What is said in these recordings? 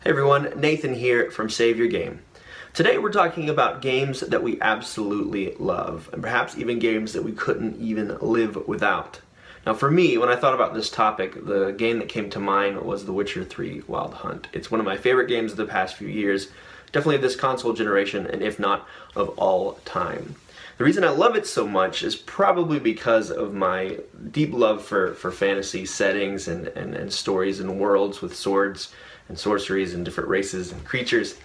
Hey everyone, Nathan here from Save Your Game. Today we're talking about games that we absolutely love, and perhaps even games that we couldn't even live without. Now for me, when I thought about this topic, the game that came to mind was The Witcher 3 Wild Hunt. It's one of my favorite games of the past few years, definitely of this console generation, and if not, of all time. The reason I love it so much is probably because of my deep love for fantasy settings and stories and worlds with swords and sorceries and different races and creatures.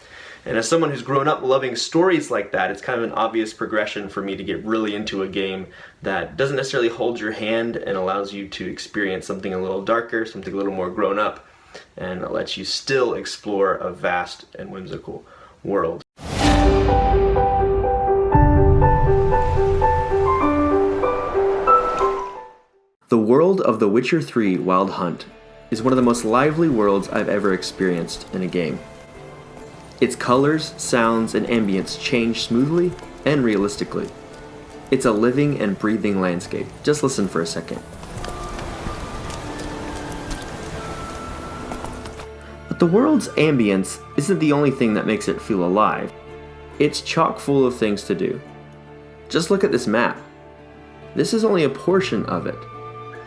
And as someone who's grown up loving stories like that, it's kind of an obvious progression for me to get really into a game that doesn't necessarily hold your hand and allows you to experience something a little darker, something a little more grown up, and it lets you still explore a vast and whimsical world. The world of The Witcher 3 Wild Hunt is one of the most lively worlds I've ever experienced in a game. Its colors, sounds, and ambience change smoothly and realistically. It's a living and breathing landscape. Just listen for a second. But the world's ambience isn't the only thing that makes it feel alive. It's chock full of things to do. Just look at this map. This is only a portion of it.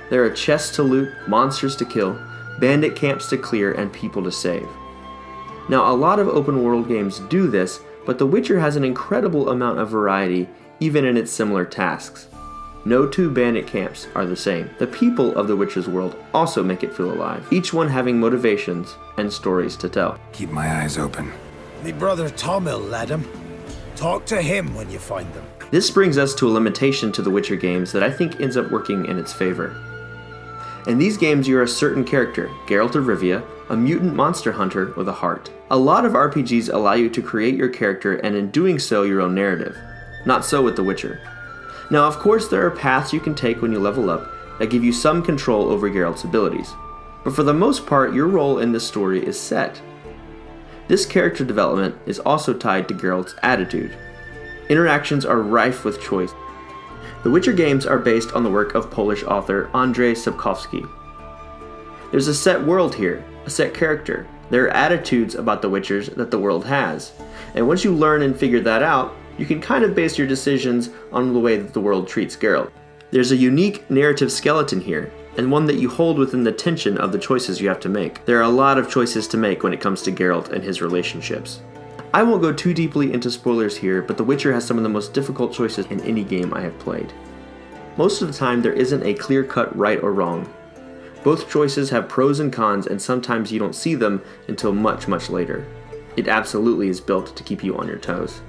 There are chests to loot, monsters to kill, bandit camps to clear, and people to save. Now, a lot of open world games do this, but The Witcher has an incredible amount of variety even in its similar tasks. No two bandit camps are the same. The people of The Witcher's world also make it feel alive, each one having motivations and stories to tell. Keep my eyes open. Me brother Tomil led him. Talk to him when you find them. This brings us to a limitation to The Witcher games that I think ends up working in its favor. In these games, you're a certain character, Geralt of Rivia, a mutant monster hunter with a heart. A lot of RPGs allow you to create your character and in doing so your own narrative. Not so with The Witcher. Now of course there are paths you can take when you level up that give you some control over Geralt's abilities. But for the most part, your role in this story is set. This character development is also tied to Geralt's attitude. Interactions are rife with choice. The Witcher games are based on the work of Polish author Andrzej Sapkowski. There's a set world here, a set character. There are attitudes about the Witchers that the world has. And once you learn and figure that out, you can kind of base your decisions on the way that the world treats Geralt. There's a unique narrative skeleton here, and one that you hold within the tension of the choices you have to make. There are a lot of choices to make when it comes to Geralt and his relationships. I won't go too deeply into spoilers here, but The Witcher has some of the most difficult choices in any game I have played. Most of the time, there isn't a clear-cut right or wrong. Both choices have pros and cons, and sometimes you don't see them until much, much later. It absolutely is built to keep you on your toes.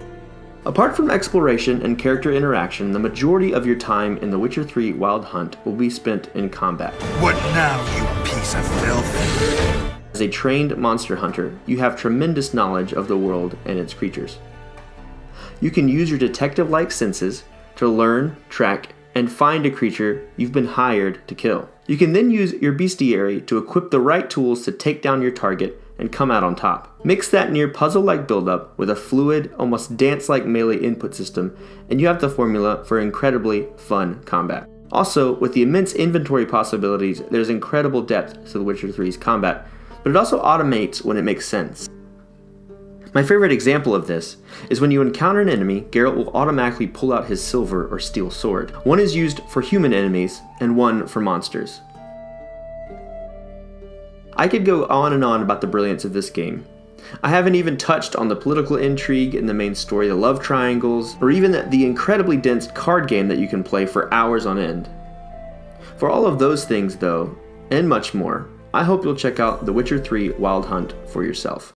Apart from exploration and character interaction, the majority of your time in The Witcher 3 Wild Hunt will be spent in combat. What now, you piece of filth? As a trained monster hunter, you have tremendous knowledge of the world and its creatures. You can use your detective-like senses to learn, track, and find a creature you've been hired to kill. You can then use your bestiary to equip the right tools to take down your target and come out on top. Mix that near puzzle-like build-up with a fluid, almost dance-like melee input system, and you have the formula for incredibly fun combat. Also, with the immense inventory possibilities, there's incredible depth to The Witcher 3's combat, but it also automates when it makes sense. My favorite example of this is when you encounter an enemy, Geralt will automatically pull out his silver or steel sword. One is used for human enemies, and one for monsters. I could go on and on about the brilliance of this game. I haven't even touched on the political intrigue in the main story, the love triangles, or even the incredibly dense card game that you can play for hours on end. For all of those things though, and much more, I hope you'll check out The Witcher 3 Wild Hunt for yourself.